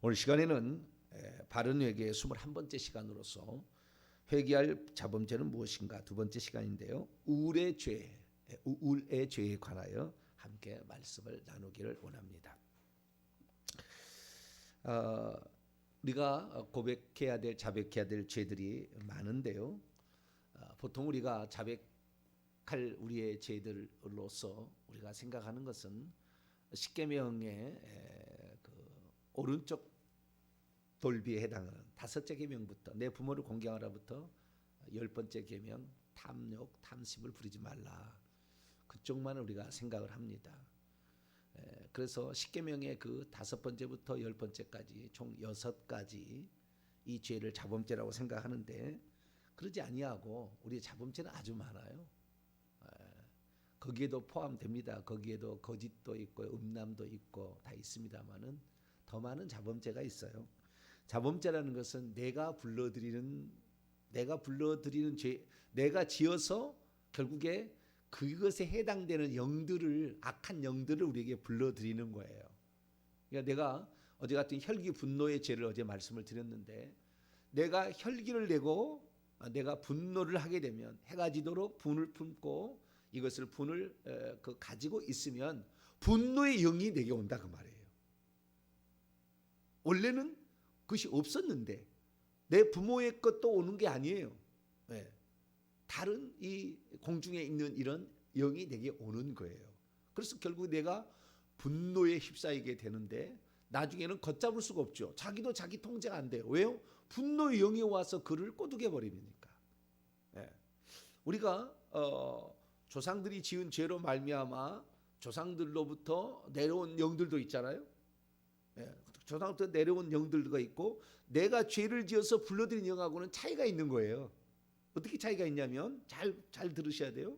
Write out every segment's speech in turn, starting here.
오늘 시간에는 바른 회개의 21번째 시간으로서 회개할 자범죄는 무엇인가 두 번째 시간인데요. 우울의 죄에 관하여 함께 말씀을 나누기를 원합니다. 우리가 고백해야 될, 자백해야 될 죄들이 많은데요. 보통 우리가 자백할 우리의 죄들로서 우리가 생각하는 것은 십계명의 그 오른쪽 돌비에 해당하는 5째 계명부터 내 부모를 공경하라부터 10번째 계명 탐욕, 탐심을 부리지 말라. 그쪽만 우리가 생각을 합니다. 그래서 십계명의 그 5번째부터 10번째까지 총 6가지 이 죄를 자범죄라고 생각하는데 그러지 아니하고 우리의 자범죄는 아주 많아요. 거기에도 포함됩니다. 거기에도 거짓도 있고 음란도 있고 다 있습니다만은 더 많은 자범죄가 있어요. 자범죄라는 것은 내가 불러들이는 죄, 내가 지어서 결국에 그것에 해당되는 영들을, 악한 영들을 우리에게 불러들이는 거예요. 그러니까 내가 어제 같은 혈기 분노의 죄를 어제 말씀을 드렸는데 내가 혈기를 내고 내가 분노를 하게 되면 해가 지도록 분을 품고 이것을 분을 가지고 있으면 분노의 영이 내게 온다 그 말이에요. 원래는 그것이 없었는데 내 부모의 것도 오는 게 아니에요. 다른 이 공중에 있는 이런 영이 내게 오는 거예요. 그래서 결국 내가 분노에 휩싸이게 되는데 나중에는 걷잡을 수가 없죠. 자기도 자기 통제가 안 돼요. 왜요? 분노의 영이 와서 그를 꼬드겨 버리니까. 우리가 조상들이 지은 죄로 말미암아 조상들로부터 내려온 영들도 있잖아요. 조상부터 내려온 영들도 있고 내가 죄를 지어서 불러들인 영하고는 차이가 있는 거예요. 어떻게 차이가 있냐면 잘 들으셔야 돼요.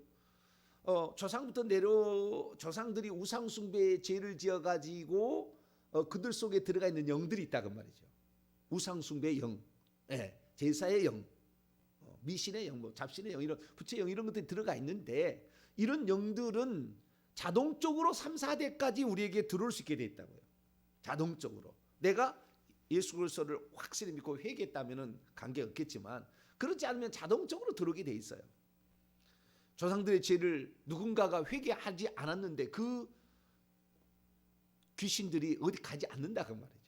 조상들이 우상 숭배의 죄를 지어 가지고 그들 속에 들어가 있는 영들이 있다고 말이죠. 우상 숭배의 영, 제사의 영, 미신의 영, 뭐 잡신의 영, 이런 부처의 영 이런 것들이 들어가 있는데 이런 영들은 자동적으로 3, 4대까지 우리에게 들어올 수 있게 돼 있다고요. 자동적으로 내가 예수 그리스도를 확실히 믿고 회개했다면은 관계 없겠지만 그렇지 않으면 자동적으로 들어오게 돼 있어요. 조상들의 죄를 누군가가 회개하지 않았는데 그 귀신들이 어디 가지 않는다 그 말이죠.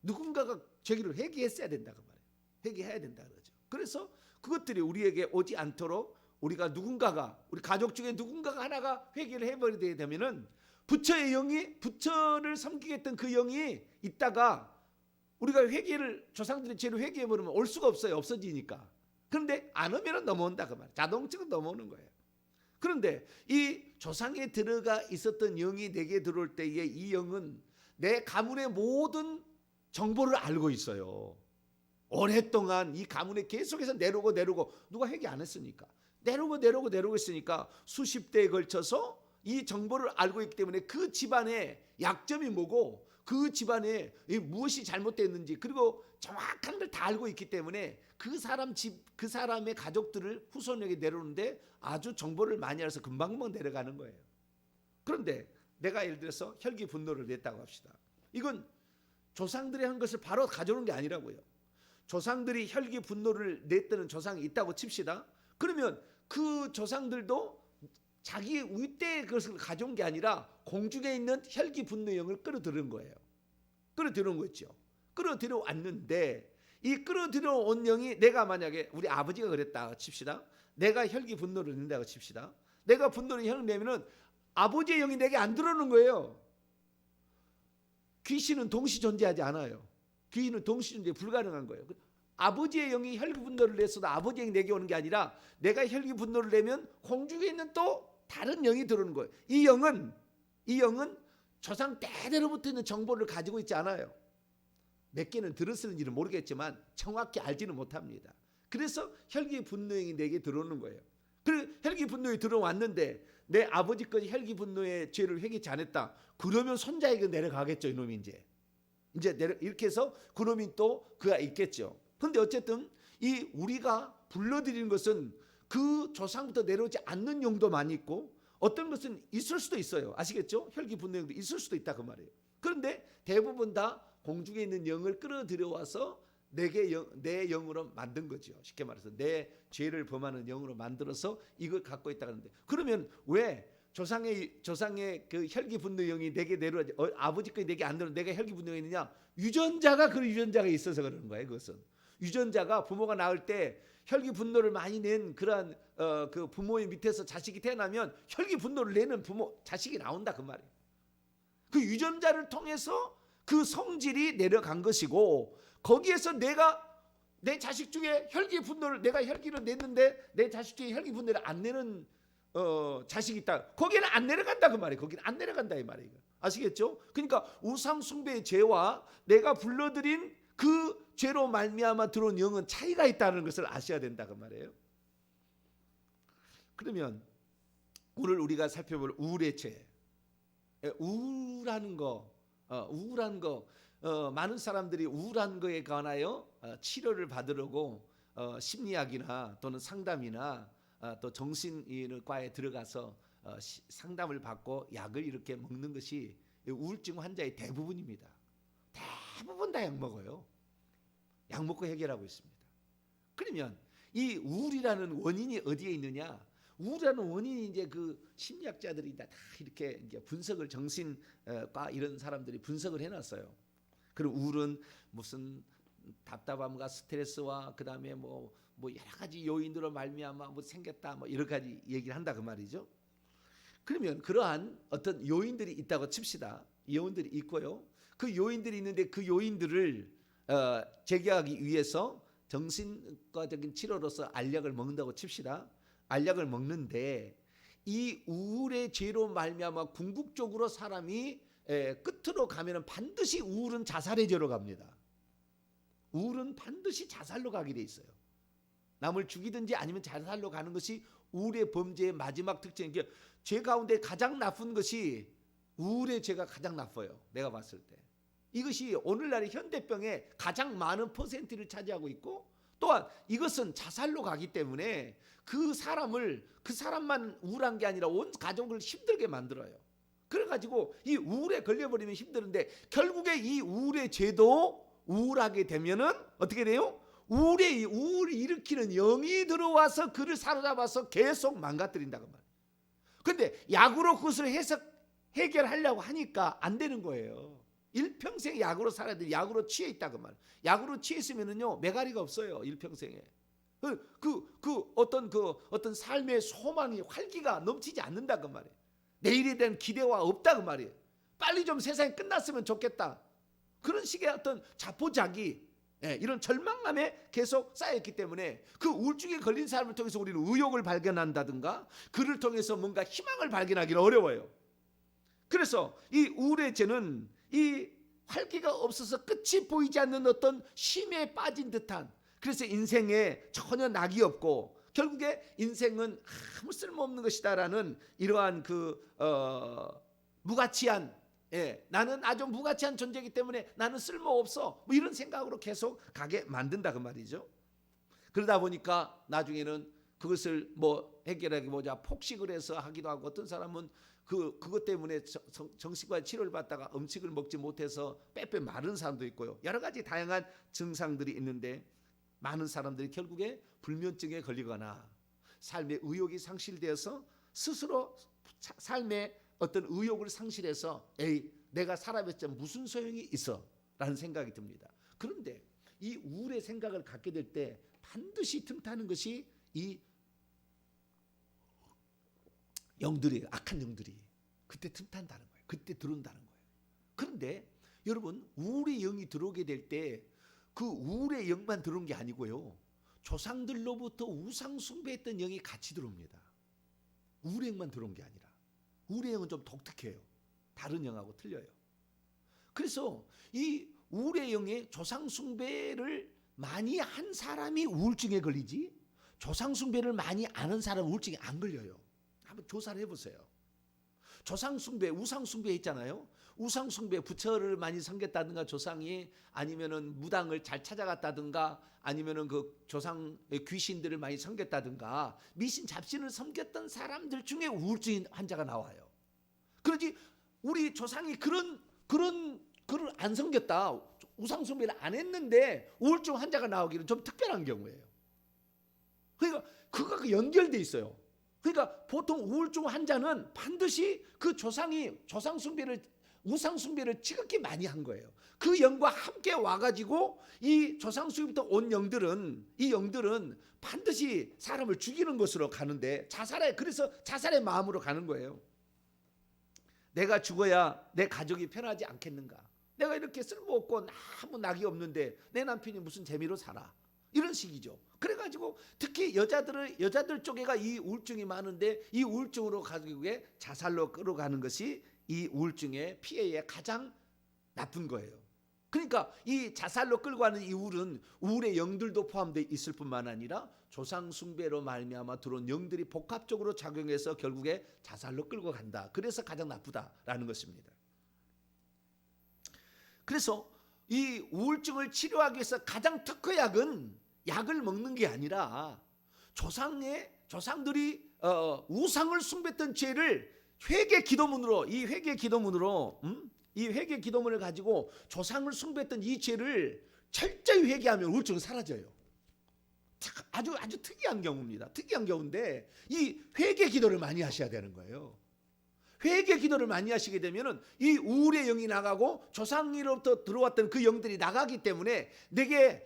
누군가가 죄를 회개했어야 된다 그 말이에요. 회개해야 된다 그러죠. 그래서 그것들이 우리에게 오지 않도록 우리가 누군가가 우리 가족 중에 누군가가 하나가 회개를 해버리게 되면은 부처의 영이 부처를 섬기게 했던 그 영이 있다가 우리가 조상들의 죄를 회개해 버리면 올 수가 없어요. 없어지니까. 그런데 안 오면은 넘어온다 그 말이에요. 자동적으로 넘어오는 거예요. 그런데 이 조상에 들어가 있었던 영이 내게 들어올 때에 이 영은 내 가문의 모든 정보를 알고 있어요. 오랫동안 이 가문에 계속해서 내려오고 누가 회개 안 했으니까 내려오고 있으니까 수십 대에 걸쳐서 이 정보를 알고 있기 때문에 그 집안의 약점이 뭐고 그 집안에 무엇이 잘못됐는지 그리고 정확한 걸 다 알고 있기 때문에 그 사람의 가족들을 후손에게 내려오는데 아주 정보를 많이 알아서 금방금방 내려가는 거예요. 그런데 내가 예를 들어서 혈기 분노를 냈다고 합시다. 이건 조상들이 한 것을 바로 가져오는 게 아니라고요. 조상들이 혈기 분노를 냈다는 조상이 있다고 칩시다. 그러면 그 조상들도 자기 윗대의 것을 가져온 게 아니라 공중에 있는 혈기 분노의 영을 끌어들인 거예요. 끌어들여온 거죠. 끌어들여왔는데 이 끌어들여온 영이 내가 만약에 우리 아버지가 그랬다 칩시다. 내가 혈기 분노를 낸다고 칩시다. 내가 분노를 혈을 내면은 아버지의 영이 내게 안 들어오는 거예요. 귀신은 동시 존재하지 않아요. 귀신은 동시 존재 불가능한 거예요. 아버지의 영이 혈기 분노를 냈어도 아버지의 영이 내게 오는 게 아니라 내가 혈기 분노를 내면 공중에 있는 또 다른 영이 들어오는 거예요. 이 영은 조상 때대로부터 있는 정보를 가지고 있지 않아요. 몇 개는 들었는지는 모르겠지만 정확히 알지는 못합니다. 그래서 혈기 분노의 내게 들어오는 거예요. 그리고 혈기 분노에 들어왔는데 내 아버지까지 혈기 분노의 죄를 회개치 않았다. 그러면 손자에게 내려가겠죠. 이놈이 이제 이렇게 해서 그놈이 또 그가 있겠죠. 그런데 어쨌든 이 우리가 불러들이는 것은 그 조상부터 내려오지 않는 영도 많이 있고 어떤 것은 있을 수도 있어요. 아시겠죠? 혈기 분노도 있을 수도 있다 그 말이에요. 그런데 대부분 다 공중에 있는 영을 끌어들여와서 내 영으로 만든 거죠. 쉽게 말해서 내 죄를 범하는 영으로 만들어서 이걸 갖고 있다 그러는데, 그러면 왜 조상의 그 혈기 분노 영이 내게 내려와, 아버지 거 내게 안 내려, 내가 혈기 분노가 있느냐? 유전자가 있어서 그러는 거예요. 그것은 유전자가 부모가 낳을 때 혈기 분노를 많이 낸 그러한 그 부모의 밑에서 자식이 태어나면 혈기 분노를 내는 자식이 나온다 그 말이에요. 그 유전자를 통해서 그 성질이 내려간 것이고, 거기에서 내 자식 중에 내가 혈기를 냈는데 내 자식 중에 혈기 분노를 안 내는 자식이 있다. 거기는 안 내려간다 그 말이에요. 거기는 안 내려간다 이 말이에요. 아시겠죠? 그러니까 우상 숭배의 죄와 내가 불러들인 그 죄로 말미암아 들어온 영은 차이가 있다는 것을 아셔야 된다 그 말이에요. 그러면 오늘 우리가 살펴볼 우울의 죄, 우울한 거, 많은 사람들이 우울한 거에 관하여 치료를 받으려고 심리학이나 또는 상담이나 또 정신과에 들어가서 상담을 받고 약을 이렇게 먹는 것이 우울증 환자의 대부분입니다. 대부분 다 약 먹어요. 약 먹고 해결하고 있습니다. 그러면 이 우울이라는 원인이 어디에 있느냐? 우울이라는 원인이 이제 그 심리학자들이 다 이렇게 이제 분석을, 정신과 이런 사람들이 분석을 해놨어요. 그리고 우울은 무슨 답답함과 스트레스와 그다음에 뭐 여러 가지 요인으로 말미암아 뭐 생겼다 뭐 여러 가지 얘기를 한다 그 말이죠. 그러면 그러한 어떤 요인들이 있다고 칩시다. 요인들이 있고요. 그 요인들이 있는데 그 요인들을 제거하기 위해서 정신과적인 치료로서 알약을 먹는다고 칩시다. 알약을 먹는데 이 우울의 죄로 말미암아 궁극적으로 사람이 끝으로 가면은 반드시 우울은 자살의 죄로 갑니다. 우울은 반드시 자살로 가게 돼 있어요. 남을 죽이든지 아니면 자살로 가는 것이 우울의 범죄의 마지막 특징이에요. 죄 가운데 가장 나쁜 것이 우울의 죄가 가장 나빠요. 내가 봤을 때. 이것이 오늘날의 현대병의 가장 많은 퍼센트를 차지하고 있고, 또한 이것은 자살로 가기 때문에 그 사람만 우울한 게 아니라 온 가족을 힘들게 만들어요. 그래가지고 이 우울에 걸려버리면 힘드는데, 결국에 이 우울의 죄도 우울하게 되면은 어떻게 돼요? 우울을 일으키는 영이 들어와서 그를 사로잡아서 계속 망가뜨린다고 말이에요. 근데 약으로 그것을 해결하려고 하니까 안 되는 거예요. 일평생 약으로 살아야 돼. 약으로 취해 있다고 말이에요. 약으로 취했으면은요 메가리가 없어요. 일평생에. 어떤 삶의 소망이, 활기가 넘치지 않는다 그 말이에요. 내일에 대한 기대와 없다 그 말이에요. 빨리 좀 세상이 끝났으면 좋겠다. 그런 식의 어떤 자포자기, 이런 절망감에 계속 쌓였기 때문에 그 우울증에 걸린 사람을 통해서 우리는 의욕을 발견한다든가 그를 통해서 뭔가 희망을 발견하기는 어려워요. 그래서 이 우울의 죄는 이 활기가 없어서 끝이 보이지 않는 어떤 쉼에 빠진 듯한, 그래서 인생에 전혀 낙이 없고 결국에 인생은 아무 쓸모없는 것이다라는 이러한 무가치한, 나는 아주 무가치한 존재이기 때문에 나는 쓸모없어, 뭐 이런 생각으로 계속 가게 만든다 그 말이죠. 그러다 보니까 나중에는 그것을 뭐 해결하기 보자 폭식을 해서 하기도 하고, 어떤 사람은 그것 때문에 정신과 치료를 받다가 음식을 먹지 못해서 빼빼 마른 사람도 있고요. 여러 가지 다양한 증상들이 있는데 많은 사람들이 결국에 불면증에 걸리거나 삶의 의욕이 상실되어서 스스로 삶의 어떤 의욕을 상실해서 내가 살아봤자 무슨 소용이 있어 라는 생각이 듭니다. 그런데 이 우울의 생각을 갖게 될 때 반드시 틈타는 것이 이 영들이, 악한 영들이 그때 틈탄다는 거예요. 그때 들어온다는 거예요. 그런데 여러분, 우울의 영이 들어오게 될 때 그 우울의 영만 들어온 게 아니고요, 조상들로부터 우상 숭배했던 영이 같이 들어옵니다. 우울의 영만 들어온 게 아니라. 우울의 영은 좀 독특해요. 다른 영하고 틀려요. 그래서 이 우울의 영의 조상 숭배를 많이 한 사람이 우울증에 걸리지, 조상 숭배를 많이 아는 사람은 우울증에 안 걸려요. 한번 조사를 해보세요. 조상 숭배, 우상 숭배 있잖아요. 우상 숭배, 부처를 많이 섬겼다든가 조상이, 아니면은 무당을 잘 찾아갔다든가, 아니면은 그 조상의 귀신들을 많이 섬겼다든가, 미신 잡신을 섬겼던 사람들 중에 우울증 환자가 나와요. 그러지 우리 조상이 그런 그를 안 섬겼다, 우상 숭배를 안 했는데 우울증 환자가 나오기는 좀 특별한 경우예요. 그러니까 그거가 연결돼 있어요. 그러니까 보통 우울증 환자는 반드시 그 조상 숭배를, 우상 숭배를 지극히 많이 한 거예요. 그 영과 함께 와가지고 이 조상 숭배부터 온 영들은, 이 영들은 반드시 사람을 죽이는 것으로 가는데, 그래서 자살의 마음으로 가는 거예요. 내가 죽어야 내 가족이 편하지 않겠는가? 내가 이렇게 쓸모없고 아무 낙이 없는데 내 남편이 무슨 재미로 살아? 이런 식이죠. 그래가지고 특히 여자들 쪽에가 이 우울증이 많은데, 이 우울증으로 가지고 자살로 끌어가는 것이 이 우울증의 피해의 가장 나쁜 거예요. 그러니까 이 자살로 끌고 가는 이 우울의 영들도 포함되어 있을 뿐만 아니라 조상 숭배로 말미암아 들어온 영들이 복합적으로 작용해서 결국에 자살로 끌고 간다. 그래서 가장 나쁘다라는 것입니다. 그래서 이 우울증을 치료하기 위해서 가장 특허약은 약을 먹는 게 아니라 조상들이 우상을 숭배했던 죄를 회개 기도문으로, 이 회개 기도문을 가지고 조상을 숭배했던 이 죄를 철저히 회개하면 우울증은 사라져요. 아주 특이한 경우입니다. 특이한 경우인데 이 회개 기도를 많이 하셔야 되는 거예요. 회개 기도를 많이 하시게 되면은 이 우울의 영이 나가고 조상으로부터 들어왔던 그 영들이 나가기 때문에 내게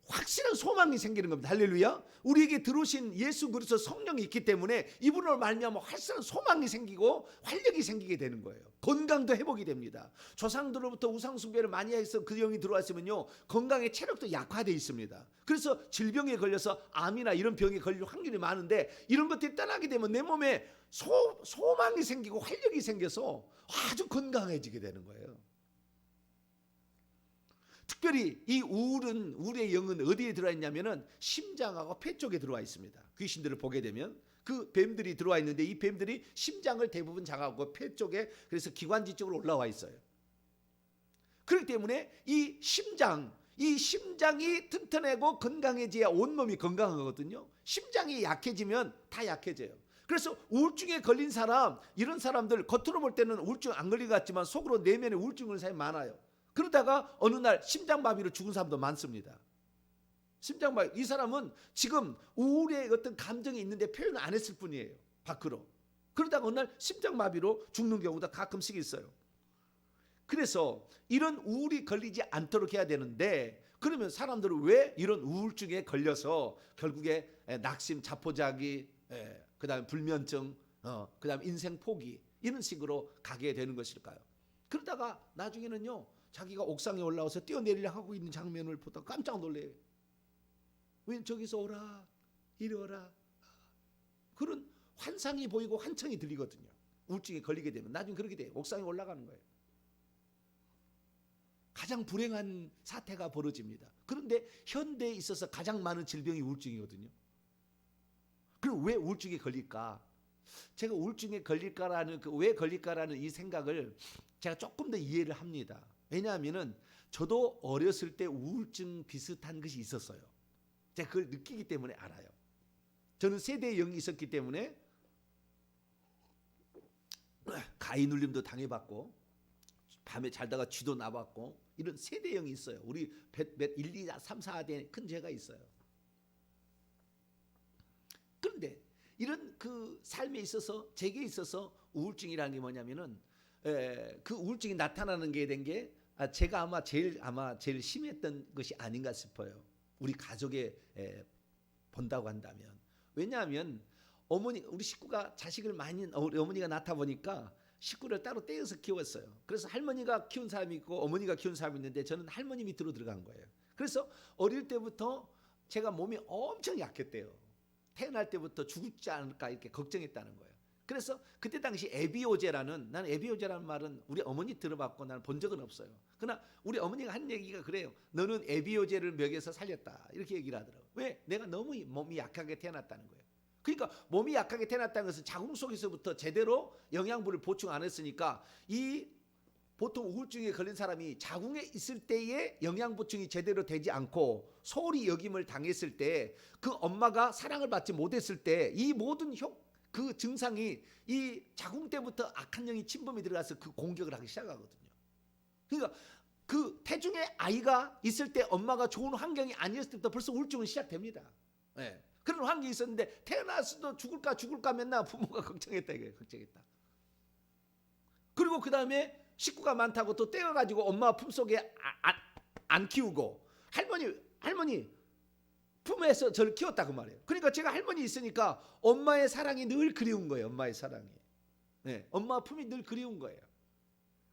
확실한 소망이 생기는 겁니다. 할렐루야. 우리에게 들어오신 예수 그리스도 성령이 있기 때문에 이분으로 말미암아 확실한 소망이 생기고 활력이 생기게 되는 거예요. 건강도 회복이 됩니다. 조상들로부터 우상 숭배를 많이 해서 그 영이 들어왔으면요, 건강의 체력도 약화되어 있습니다. 그래서 질병에 걸려서 암이나 이런 병에 걸릴 확률이 많은데, 이런 것들이 떠나게 되면 내 몸에 소망이 생기고 활력이 생겨서 아주 건강해지게 되는 거예요. 특별히 이 우울의 영은 어디에 들어와 있냐면은 심장하고 폐 쪽에 들어와 있습니다. 귀신들을 보게 되면 그 뱀들이 들어와 있는데, 이 뱀들이 심장을 대부분 장악하고 폐 쪽에, 그래서 기관지 쪽으로 올라와 있어요. 그렇기 때문에 이 심장이 튼튼하고 건강해져야 온몸이 건강한 거거든요. 심장이 약해지면 다 약해져요. 그래서 우울증에 걸린 사람, 이런 사람들 겉으로 볼 때는 우울증 안 걸린 것 같지만 속으로 내면에 우울증 걸린 사람이 많아요. 그러다가 어느 날 심장마비로 죽은 사람도 많습니다. 심장마비. 이 사람은 지금 우울의 어떤 감정이 있는데 표현을 안 했을 뿐이에요, 밖으로. 그러다가 어느 날 심장마비로 죽는 경우도 가끔씩 있어요. 그래서 이런 우울이 걸리지 않도록 해야 되는데, 그러면 사람들은 왜 이런 우울증에 걸려서 결국에 낙심, 자포자기, 그다음에 불면증, 그다음에 인생 포기, 이런 식으로 가게 되는 것일까요? 그러다가 나중에는요, 자기가 옥상에 올라와서 뛰어내리려고 하고 있는 장면을 보다 깜짝 놀래요. 왜 저기서 오라, 이리 오라. 그런 환상이 보이고 환청이 들리거든요. 우울증에 걸리게 되면 나중에 그렇게 돼요. 옥상에 올라가는 거예요. 가장 불행한 사태가 벌어집니다. 그런데 현대에 있어서 가장 많은 질병이 우울증이거든요. 그럼 왜 우울증에 걸릴까? 제가 우울증에 걸릴까라는 왜 걸릴까라는 이 생각을 제가 조금 더 이해를 합니다. 왜냐하면은 저도 어렸을 때 우울증 비슷한 것이 있었어요. 제가 그걸 느끼기 때문에 알아요. 저는 세대의 영이 있었기 때문에 가위 눌림도 당해봤고, 밤에 잘다가 쥐도 나봤고, 이런 세대의 영이 있어요. 우리 1, 2, 3, 4대 큰 죄가 있어요. 그런데 이런 그 삶에 있어서, 제게 있어서 우울증이라는 게 뭐냐면은, 그 우울증이 나타나는 게 된 게 제가 아마 제일 심했던 것이 아닌가 싶어요. 우리 가족에 본다고 한다면. 왜냐하면 우리 식구가 자식을 많이, 우리 어머니가 낳다 보니까 식구를 따로 떼어서 키웠어요. 그래서 할머니가 키운 사람이 있고 어머니가 키운 사람이 있는데 저는 할머니 밑으로 들어간 거예요. 그래서 어릴 때부터 제가 몸이 엄청 약했대요. 태어날 때부터 죽지 않을까 이렇게 걱정했다는 거예요. 그래서 그때 당시 에비오제라는, 나는 에비오제라는 말은 우리 어머니 들어봤고 나는 본 적은 없어요. 그러나 우리 어머니가 한 얘기가 그래요. 너는 에비오제를 먹여서 살렸다, 이렇게 얘기를 하더라고요. 왜? 내가 너무 몸이 약하게 태어났다는 거예요. 그러니까 몸이 약하게 태어났다는 것은 자궁 속에서부터 제대로 영양분을 보충 안 했으니까, 이 보통 우울증에 걸린 사람이 자궁에 있을 때의 영양 보충이 제대로 되지 않고 소홀히 여김을 당했을 때, 그 엄마가 사랑을 받지 못했을 때 이 모든 그 증상이 이 자궁 때부터 악한 영이 침범이 들어가서 그 공격을 하기 시작하거든요. 그러니까 그 태중의 아이가 있을 때 엄마가 좋은 환경이 아니었을 때부터 벌써 우울증은 시작됩니다. 네. 그런 환경이 있었는데 태어나서도 죽을까 맨날 부모가 걱정했다 이거예요. 걱정했다. 그리고 그 다음에 식구가 많다고 또 떼어가지고 엄마 품속에 안 키우고 할머니 품에서 저를 키웠다 그 말이에요. 그러니까 제가 할머니 있으니까 엄마의 사랑이 늘 그리운 거예요. 엄마의 사랑이. 네, 엄마 품이 늘 그리운 거예요.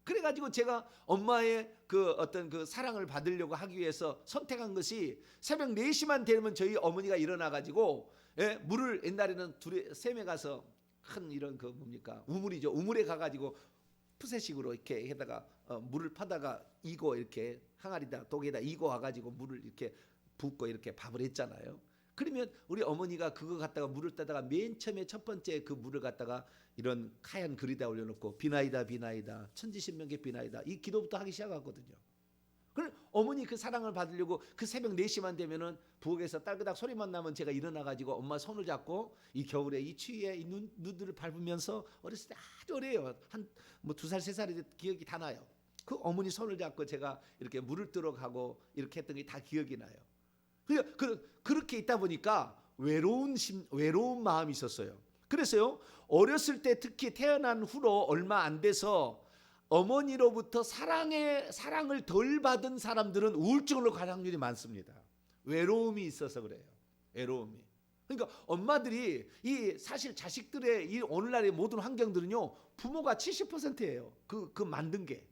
그래가지고 제가 엄마의 그 어떤 그 사랑을 받으려고 하기 위해서 선택한 것이 새벽 4시만 되면 저희 어머니가 일어나가지고 물을 옛날에는 셈에 가서 큰 이런 그 뭡니까 우물이죠. 우물에 가가지고 푸세식으로 이렇게 해다가 물을 파다가 이고 이렇게 항아리다 독에다 이고 와가지고 물을 이렇게 붓고 이렇게 밥을 했잖아요. 그러면 우리 어머니가 그거 갖다가 물을 따다가 맨 처음에 첫 번째 그 물을 갖다가 이런 하얀 글에다 올려놓고 비나이다 비나이다 천지신명계 비나이다 이 기도부터 하기 시작하거든요. 그럼 어머니 그 사랑을 받으려고 그 새벽 4시만 되면은 부엌에서 딸그닥 소리만 나면 제가 일어나가지고 엄마 손을 잡고 이 겨울에 이 추위에 이 눈들을 밟으면서 어렸을 때 아주 어려요. 한 뭐 2살 3살이 기억이 다 나요. 그 어머니 손을 잡고 제가 이렇게 물을 뜨러 가고 이렇게 했던 게 다 기억이 나요. 그렇게 있다 보니까 외로운 마음이 있었어요. 그래서요 어렸을 때 특히 태어난 후로 얼마 안 돼서 어머니로부터 사랑을 덜 받은 사람들은 우울증으로 갈 확률이 많습니다. 외로움이 있어서 그래요. 외로움이. 그러니까 엄마들이 이 사실 자식들의 이 오늘날의 모든 환경들은요 부모가 70%예요. 그 만든 게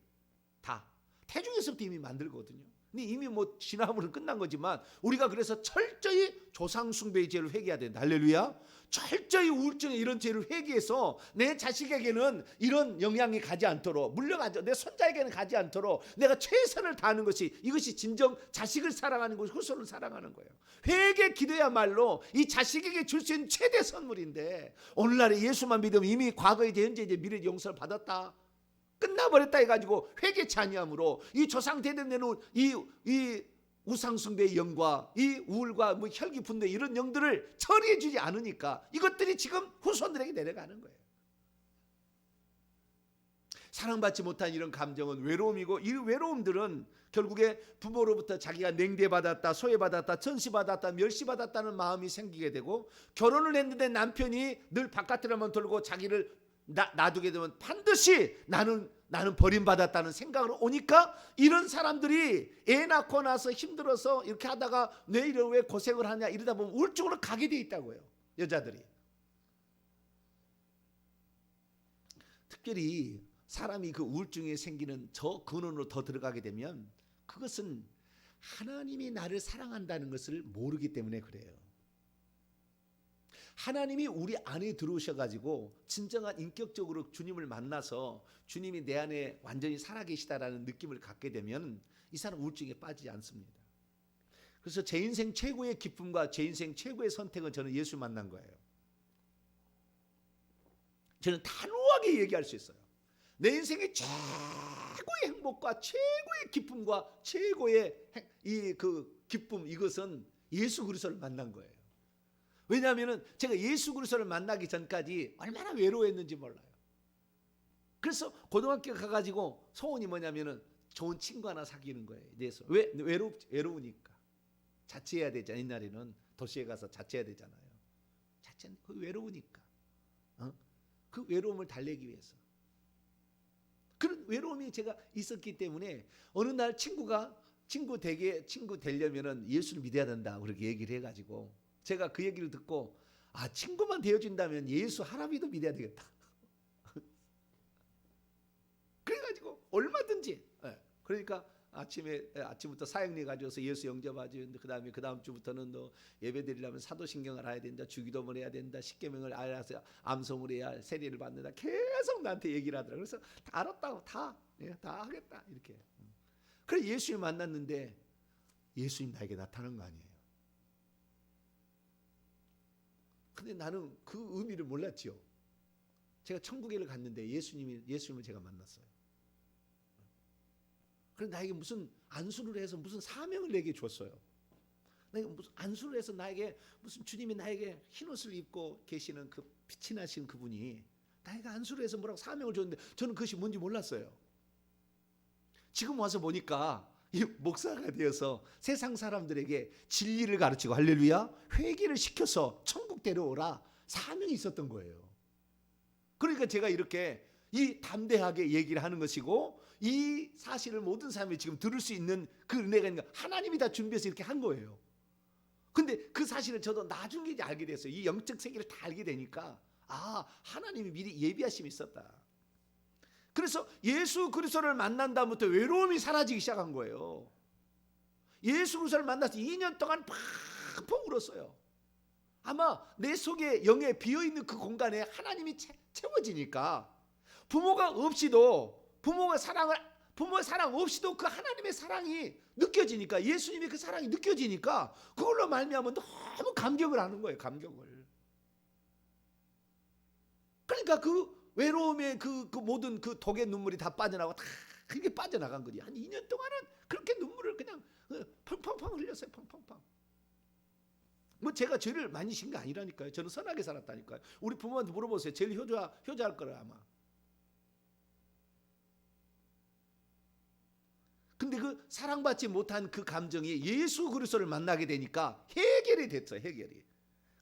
다 태중에서부터 이미 만들거든요. 근데 이미 뭐 지나면 끝난 거지만 우리가 그래서 철저히 조상 숭배의 죄를 회개해야 된다. 할렐루야. 철저히 우울증의 이런 죄를 회개해서 내 자식에게는 이런 영향이 가지 않도록 물려가죠. 내 손자에게는 가지 않도록 내가 최선을 다하는 것이 이것이 진정 자식을 사랑하는 것이 후손을 사랑하는 거예요. 회개 기도야말로 이 자식에게 줄 수 있는 최대 선물인데 오늘날에 예수만 믿으면 이미 과거의 죄, 현재 죄, 미래 용서를 받았다. 끝나버렸다 해가지고 회개치 아니함으로 이 조상 대대내는 이 우상숭배의 영과 이 우울과 뭐 혈기 분노 이런 영들을 처리해주지 않으니까 이것들이 지금 후손들에게 내려가는 거예요. 사랑받지 못한 이런 감정은 외로움이고 이 외로움들은 결국에 부모로부터 자기가 냉대받았다, 소외받았다, 전시받았다, 멸시받았다는 마음이 생기게 되고 결혼을 했는데 남편이 늘 바깥으로만 돌고 자기를 놔두게 되면 반드시 나는 버림받았다는 생각으로 오니까 이런 사람들이 애 낳고 나서 힘들어서 이렇게 하다가 내일은 왜 고생을 하냐 이러다 보면 우울증으로 가게 돼 있다고요. 여자들이. 특별히 사람이 그 우울증에 생기는 저 근원으로 더 들어가게 되면 그것은 하나님이 나를 사랑한다는 것을 모르기 때문에 그래요. 하나님이 우리 안에 들어오셔가지고 진정한 인격적으로 주님을 만나서 주님이 내 안에 완전히 살아계시다라는 느낌을 갖게 되면 이 사람 우울증에 빠지지 않습니다. 그래서 제 인생 최고의 기쁨과 제 인생 최고의 선택은 저는 예수 만난 거예요. 저는 단호하게 얘기할 수 있어요. 내 인생의 최고의 행복과 최고의 기쁨과 최고의 그 기쁨 이것은 예수 그리스도를 만난 거예요. 왜냐하면 제가 예수 그리스도를 만나기 전까지 얼마나 외로워했는지 몰라요. 그래서 고등학교 가가지고 소원이 뭐냐면은 좋은 친구 하나 사귀는 거예요. 그래서 왜 외로우니까 자취해야 되잖아요. 옛날에는 도시에 가서 자취해야 되잖아요. 그 외로우니까 그 외로움을 달래기 위해서 그런 외로움이 제가 있었기 때문에 어느 날 친구 되려면은 예수를 믿어야 된다 그렇게 얘기를 해가지고. 제가 그 얘기를 듣고 친구만 되어준다면 예수 할아비도 믿어야 되겠다. 그래가지고 얼마든지 그러니까 아침부터 사역리 가져와서 예수 영접하지. 그다음에 그 다음 주부터는 너 예배드리려면 사도신경을 알아야 된다. 주기도문을 해야 된다. 십계명을 알아서 암송을 해야 세례를 받는다. 계속 나한테 얘기를 하더라. 그래서 다 알았다고 다 하겠다 이렇게. 그래 예수님 만났는데 예수님 나에게 나타난 거 아니에요. 근데 나는 그 의미를 몰랐죠. 제가 천국에를 갔는데 예수님을 제가 만났어요. 그래서 나에게 무슨 안수를 해서 무슨 사명을 내게 줬어요. 나에게 무슨 안수를 해서 나에게 무슨 주님이 나에게 흰옷을 입고 계시는 그 빛이 나신 그분이 나에게 안수를 해서 뭐라고 사명을 줬는데 저는 그것이 뭔지 몰랐어요. 지금 와서 보니까 이 목사가 되어서 세상 사람들에게 진리를 가르치고 할렐루야 회개를 시켜서 천국 데려오라 사명이 있었던 거예요. 그러니까 제가 이렇게 이 담대하게 얘기를 하는 것이고 이 사실을 모든 사람이 지금 들을 수 있는 그 은혜가 있는 거 하나님이 다 준비해서 이렇게 한 거예요. 근데 그 사실을 저도 나중에 이제 알게 됐어요. 이 영적 세계를 다 알게 되니까 아 하나님이 미리 예비하심이 있었다. 그래서 예수 그리스도를 만난 다음부터 외로움이 사라지기 시작한 거예요. 예수 그리스도를 만나서 2년 동안 펑펑 울었어요. 아마 내 속에 영에 비어있는 그 공간에 하나님이 채워지니까 부모가 없이도 부모의 사랑 없이도 그 하나님의 사랑이 느껴지니까 예수님의 그 사랑이 느껴지니까 그걸로 말미암아 너무 감격을 하는 거예요. 감격을. 그러니까 그 외로움의 그 모든 그 독의 눈물이 다 빠져나가고 다 그렇게 빠져나간 거지. 한 2년 동안은 그렇게 눈물을 그냥 펑펑펑 흘렸어요. 펑펑펑. 뭐 제가 죄를 많이 진 거 아니라니까요. 저는 선하게 살았다니까요. 우리 부모한테 물어보세요. 제일 효자할 거라 아마. 근데 그 사랑받지 못한 그 감정이 예수 그리스도를 만나게 되니까 해결이 됐어요. 해결이.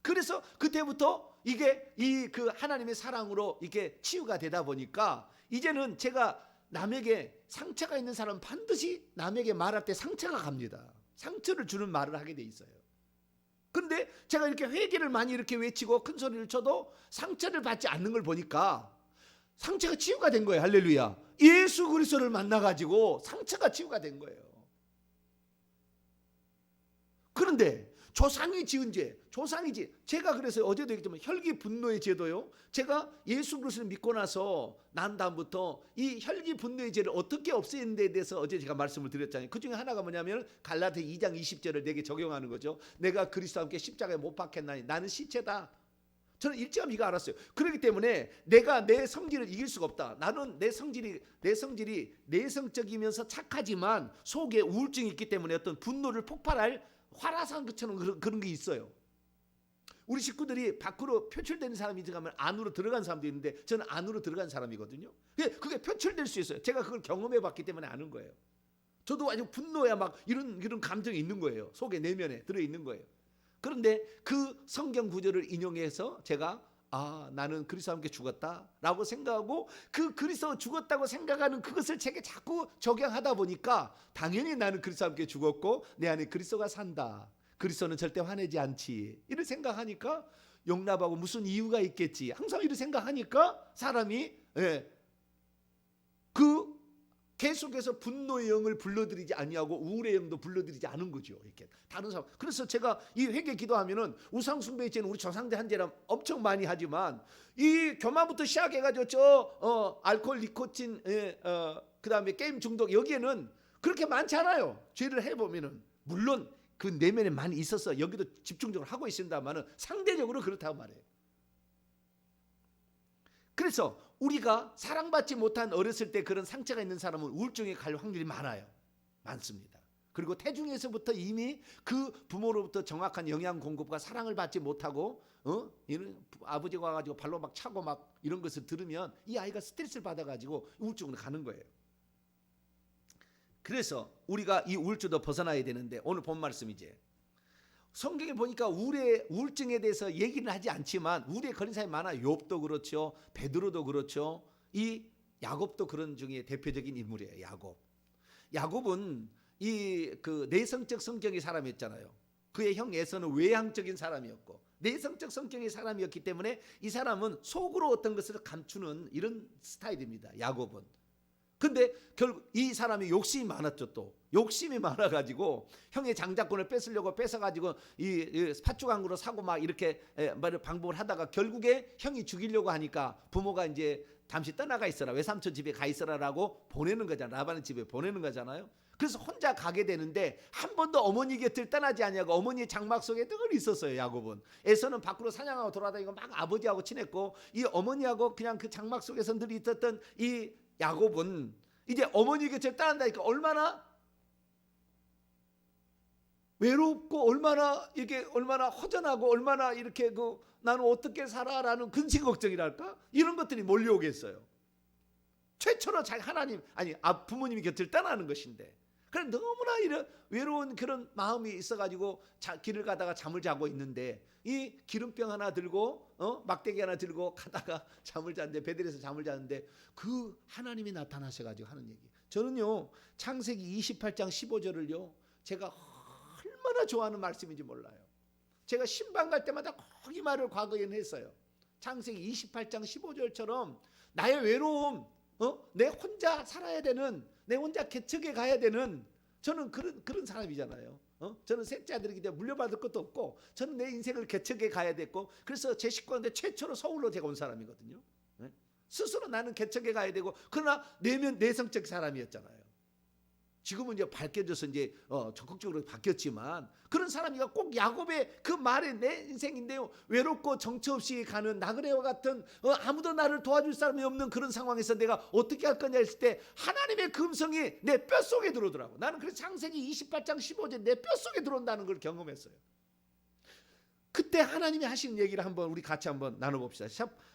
그래서 그때부터 이게 이 그 하나님의 사랑으로 이게 치유가 되다 보니까 이제는 제가 남에게 상처가 있는 사람은 반드시 남에게 말할 때 상처가 갑니다. 상처를 주는 말을 하게 돼 있어요. 근데 제가 이렇게 회개를 많이 이렇게 외치고 큰 소리를 쳐도 상처를 받지 않는 걸 보니까 상처가 치유가 된 거예요. 할렐루야. 예수 그리스도를 만나가지고 상처가 치유가 된 거예요. 그런데 조상이 지은 죄, 조상이지. 제가 그래서 어제도 얘기했지만 혈기 분노의 죄도요. 제가 예수 그리스도를 믿고 나서 난 다음부터 이 혈기 분노의 죄를 어떻게 없애는 데 대해서 어제 제가 말씀을 드렸잖아요. 그 중에 하나가 뭐냐면 갈라디아 2장 20절을 내게 적용하는 거죠. 내가 그리스도와 함께 십자가에 못 박혔나니 나는 시체다. 저는 일찌감치 이거 알았어요. 그렇기 때문에 내가 내 성질을 이길 수가 없다. 나는 내 성질이 내성적이면서 착하지만 속에 우울증이 있기 때문에 어떤 분노를 폭발할 화라산처럼 그런 게 있어요. 우리 식구들이 밖으로 표출되는 사람이 들어가면 안으로 들어간 사람도 있는데 저는 안으로 들어간 사람이거든요. 그게 표출될 수 있어요. 제가 그걸 경험해 봤기 때문에 아는 거예요. 저도 아주 분노야 막 이런 감정이 있는 거예요. 속에 내면에 들어 있는 거예요. 그런데 그 성경 구절을 인용해서 제가 나는 그리스도와 함께 죽었다라고 생각하고 그 그리스도 죽었다고 생각하는 그것을 제게 자꾸 적용하다 보니까 당연히 나는 그리스도와 함께 죽었고 내 안에 그리스도가 산다. 그리스도는 절대 화내지 않지. 이런 생각하니까 용납하고 무슨 이유가 있겠지. 항상 이런 생각하니까 사람이 그 계속해서 분노의 영을 불러들이지 아니하고 우울의 영도 불러들이지 않은 거죠. 이렇게 다른 사람. 그래서 제가 이 회개 기도하면은 우상 숭배의 죄는 우리 조상들 한 죄랑 엄청 많이 하지만 이 교만부터 시작해가지고 알코올, 니코틴, 그다음에 게임 중독 여기에는 그렇게 많지 않아요. 죄를 해보면은 물론 그 내면에 많이 있어서 여기도 집중적으로 하고 있습니다만은 상대적으로 그렇다고 말해요. 그래서 우리가 사랑받지 못한 어렸을 때 그런 상처가 있는 사람은 우울증에 갈 확률이 많습니다. 그리고 태중에서부터 이미 그 부모로부터 정확한 영양 공급과 사랑을 받지 못하고 이런 아버지가 와가지고 발로 막 차고 막 이런 것을 들으면 이 아이가 스트레스를 받아가지고 우울증으로 가는 거예요. 그래서 우리가 이 우울증도 벗어나야 되는데 오늘 본 말씀 이제 성경에 보니까 우울증에 대해서 얘기는 하지 않지만 우울에 걸린 사람이 많아요. 욥도 그렇죠. 베드로도 그렇죠. 이 야곱도 그런 중에 대표적인 인물이에요. 야곱은 이 그 내성적 성격의 사람이었잖아요. 그의 형 에서는 외향적인 사람이었고 내성적 성격의 사람이었기 때문에 이 사람은 속으로 어떤 것을 감추는 이런 스타일입니다. 야곱은. 근데 결국 이 사람이 욕심이 많았죠. 또 욕심이 많아가지고 형의 장자권을 뺏으려고 뺏어가지고 이 팥죽왕으로 사고 막 이렇게 방법을 하다가 결국에 형이 죽이려고 하니까 부모가 이제 잠시 떠나가 있어라, 외삼촌 집에 가 있어라라고 보내는 거잖아요. 라반의 집에 보내는 거잖아요. 그래서 혼자 가게 되는데 한 번도 어머니 곁을 떠나지 아니하고 어머니의 장막 속에 늘 있었어요. 야곱은. 에서는 밖으로 사냥하고 돌아다니고 막 아버지하고 친했고 이 어머니하고 그냥 그 장막 속에서 늘 있었던 이 야곱은 이제 어머니 곁을 떠난다니까 얼마나 외롭고 얼마나 허전하고 얼마나 이렇게 나는 어떻게 살아라는 근심 걱정이랄까 이런 것들이 몰려오겠어요. 최초로 자기 하나님 부모님이 곁을 떠나는 것인데, 그래 너무나 이런 외로운 그런 마음이 있어가지고 길을 가다가 잠을 자고 있는데 이 기름병 하나 들고 막대기 하나 들고 가다가 잠을 자는데, 베들에서 잠을 자는데 그 하나님이 나타나셔가지고 하는 얘기. 저는요 창세기 28장 15절을요 제가 얼마나 좋아하는 말씀인지 몰라요. 제가 신방 갈 때마다 꼭 이 말을 과거에는 했어요. 창세기 28장 15절처럼 나의 외로움, 내 혼자 살아야 되는, 내 혼자 개척에 가야 되는, 저는 그런 사람이잖아요. 저는 셋째 아들이기 때문에 물려받을 것도 없고 저는 내 인생을 개척에 가야 됐고, 그래서 제 식구한테 최초로 서울로 제가 온 사람이거든요. 스스로 나는 개척에 가야 되고, 그러나 내성적 사람이었잖아요. 지금은 이제 밝혀져서 이제 적극적으로 바뀌었지만, 그런 사람이가 꼭 야곱의 그 말에 내 인생인데요, 외롭고 정처 없이 가는 나그네와 같은 아무도 나를 도와줄 사람이 없는 그런 상황에서 내가 어떻게 할 거냐 했을 때 하나님의 금성이 내 뼛속에 들어오더라고. 나는 그래서 창세기 28장 15절 내 뼛속에 들어온다는 걸 경험했어요. 그때 하나님이 하시는 얘기를 한번 우리 같이 한번 나눠봅시다.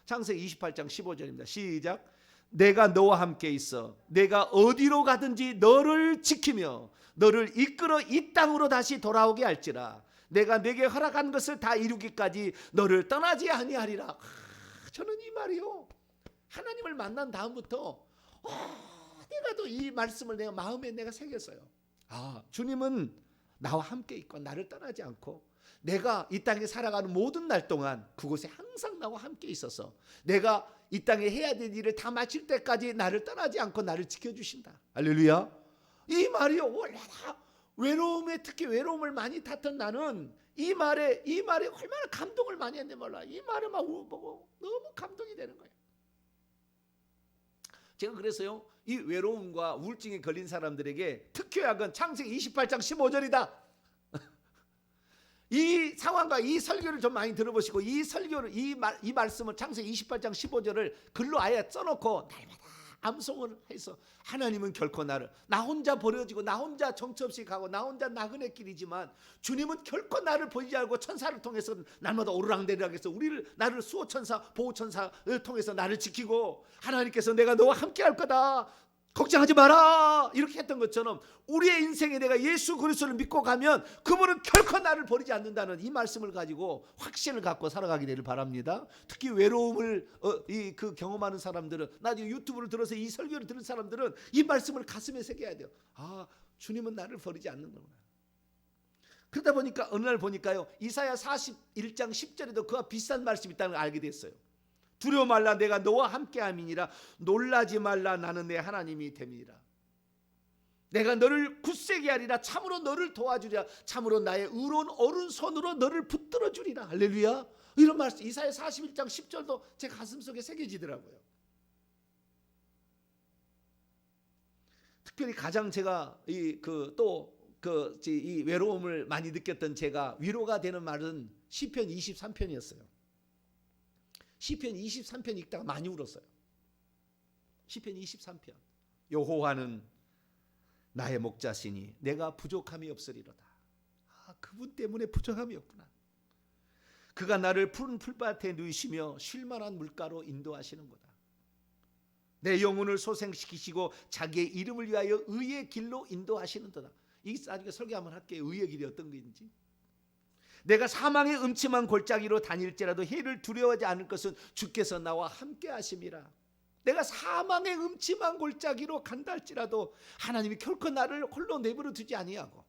창세기 28장 15절입니다. 시작. 내가 너와 함께 있어 내가 어디로 가든지 너를 지키며 너를 이끌어 이 땅으로 다시 돌아오게 할지라. 내가 내게 허락한 것을 다 이루기까지 너를 떠나지 아니하리라. 저는 이 말이요, 하나님을 만난 다음부터 내가 또 이 말씀을 내가 마음에 내가 새겼어요. 주님은 나와 함께 있고 나를 떠나지 않고 내가 이 땅에 살아가는 모든 날 동안 그곳에 항상 나와 함께 있어서 내가 이 땅에 해야 될 일을 다 마칠 때까지 나를 떠나지 않고 나를 지켜주신다. 할렐루야. 이 말이요, 얼마나 외로움에, 특히 외로움을 많이 탔던 나는 이 말에 얼마나 감동을 많이 했는지 몰라. 이 말을 막 보고 너무 감동이 되는 거예요. 제가 그래서요, 이 외로움과 우울증에 걸린 사람들에게 특효약은 창세기 28장 15절이다. 이 상황과 이 설교를 좀 많이 들어보시고, 이 설교를, 이 말씀을 창세기 28장 15절을 글로 아예 써놓고 날마다 암송을 해서, 하나님은 결코 나 혼자 버려지고 나 혼자 정처 없이 가고 나 혼자 나그네 길이지만 주님은 결코 나를 버리지 않고 천사를 통해서 날마다 오르락내리락 해서 나를 수호천사 보호천사를 통해서 나를 지키고, 하나님께서 내가 너와 함께 할 거다, 걱정하지 마라, 이렇게 했던 것처럼 우리의 인생에 내가 예수 그리스도를 믿고 가면 그분은 결코 나를 버리지 않는다는 이 말씀을 가지고 확신을 갖고 살아가게 되길 바랍니다. 특히 외로움을 그 경험하는 사람들은, 나중에 유튜브를 들어서 이 설교를 들은 사람들은 이 말씀을 가슴에 새겨야 돼요. 주님은 나를 버리지 않는구나. 그러다 보니까 어느 날 보니까요, 이사야 41장 10절에도 그와 비슷한 말씀이 있다는 걸 알게 됐어요. 두려워 말라, 내가 너와 함께함이니라. 놀라지 말라, 나는 내 하나님이 됨이니라. 내가 너를 굳세게 하리라. 참으로 너를 도와주리라. 참으로 나의 의로운 오른손으로 너를 붙들어 주리라. 할렐루야. 이런 말씀 이사야 41장 10절도 제 가슴속에 새겨지더라고요. 특별히 가장 제가 이 외로움을 많이 느꼈던, 제가 위로가 되는 말은 시편 23편이었어요. 시편 23편 읽다가 많이 울었어요. 시편 23편. 여호와는 나의 목자시니 내가 부족함이 없으리로다. 그분 때문에 부족함이 없구나. 그가 나를 푸른 풀밭에 누이시며 쉴만한 물가로 인도하시는구나. 내 영혼을 소생시키시고 자기의 이름을 위하여 의의 길로 인도하시는도다. 이 나중에 설교 한번 할게요. 의의 길이 어떤 건지. 내가 사망의 음침한 골짜기로 다닐지라도 해를 두려워하지 않을 것은 주께서 나와 함께 하심이라. 내가 사망의 음침한 골짜기로 간다 할지라도 하나님이 결코 나를 홀로 내버려 두지 아니하고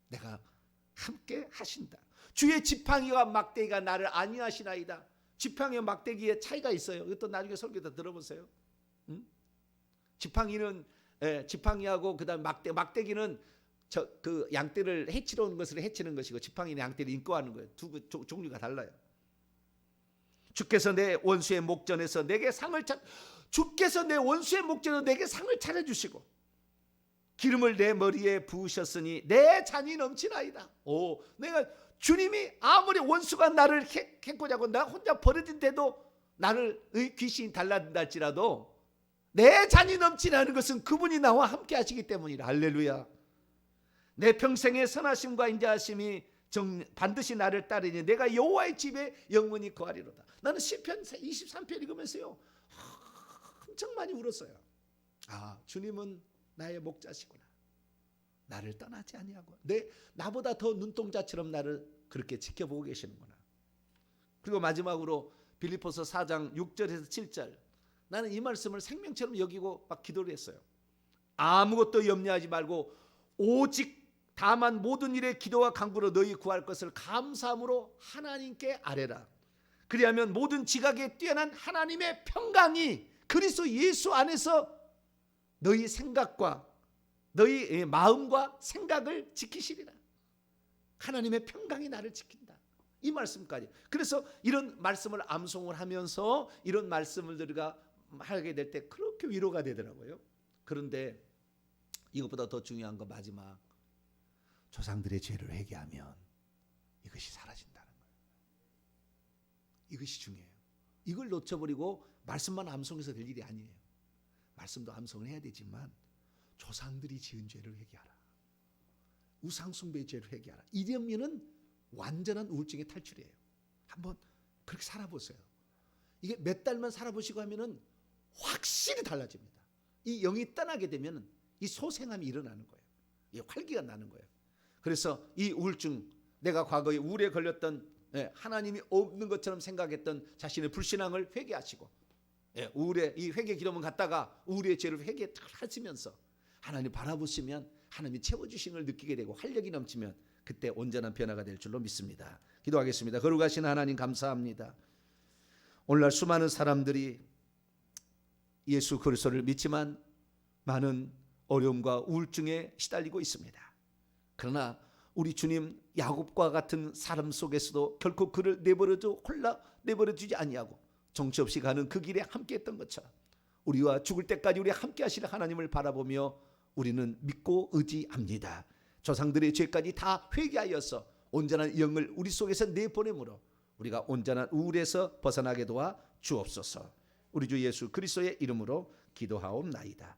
내가 함께 하신다. 주의 지팡이와 막대기가 나를 안위하시나이다. 지팡이와 막대기의 차이가 있어요. 이것도 나중에 설교 다 들어보세요. 지팡이하고 그다음 막대기는 그 양떼를 해치러 온 것을 해치는 것이고, 지팡이는 양떼를 인도하는 거예요. 두 종류가 달라요. 주께서 내 원수의 목전에서 내게 주께서 내 원수의 목전에서 내게 상을 차려주시고 기름을 내 머리에 부으셨으니 내 잔이 넘치나이다. 내가 주님이 아무리 원수가 나를 해코자 하고 나 혼자 버려진데도 나를 귀신이 달라든다 할지라도 내 잔이 넘치나는 것은 그분이 나와 함께 하시기 때문이라. 할렐루야. 내 평생의 선하심과 인자하심이 반드시 나를 따르니 내가 여호와의 집에 영원히 거하리로다. 나는 시편 23편 읽으면서요 엄청 많이 울었어요. 주님은 나의 목자시구나. 나를 떠나지 아니하고 나보다 더 눈동자처럼 나를 그렇게 지켜보고 계시는구나. 그리고 마지막으로 빌립보서 4장 6절에서 7절, 나는 이 말씀을 생명처럼 여기고 막 기도를 했어요. 아무것도 염려하지 말고 오직 다만 모든 일에 기도와 간구로 너희 구할 것을 감사함으로 하나님께 아뢰라. 그리하면 모든 지각에 뛰어난 하나님의 평강이 그리스도 예수 안에서 너희 생각과 너희 마음과 생각을 지키시리라. 하나님의 평강이 나를 지킨다. 이 말씀까지. 그래서 이런 말씀을 암송을 하면서 이런 말씀을 우리가 하게 될 때 그렇게 위로가 되더라고요. 그런데 이것보다 더 중요한 건 마지막, 조상들의 죄를 회개하면 이것이 사라진다는 거예요. 이것이 중요해요. 이걸 놓쳐버리고 말씀만 암송해서 될 일이 아니에요. 말씀도 암송을 해야 되지만 조상들이 지은 죄를 회개하라. 우상숭배의 죄를 회개하라. 이러면은 완전한 우울증의 탈출이에요. 한번 그렇게 살아보세요. 이게 몇 달만 살아보시고 하면은 확실히 달라집니다. 이 영이 떠나게 되면 이 소생함이 일어나는 거예요. 이 활기가 나는 거예요. 그래서 이 우울증, 내가 과거에 우울에 걸렸던 하나님이 없는 것처럼 생각했던 자신의 불신앙을 회개하시고, 우울의 이 회개 기도문 갖다가 우울의 죄를 회개하시면서 하나님 바라보시면 하나님이 채워주신 걸 느끼게 되고 활력이 넘치면 그때 온전한 변화가 될 줄로 믿습니다. 기도하겠습니다. 거룩하신 하나님 감사합니다. 오늘날 수많은 사람들이 예수 그리스도를 믿지만 많은 어려움과 우울증에 시달리고 있습니다. 그러나 우리 주님 야곱과 같은 사람 속에서도 결코 그를 내버려두지 아니하고 정처없이 가는 그 길에 함께했던 것처럼 우리와 죽을 때까지 우리 함께 하실 하나님을 바라보며 우리는 믿고 의지합니다. 조상들의 죄까지 다 회개하여서 온전한 영을 우리 속에서 내보내므로 우리가 온전한 우울에서 벗어나게 도와 주옵소서. 우리 주 예수 그리스도의 이름으로 기도하옵나이다.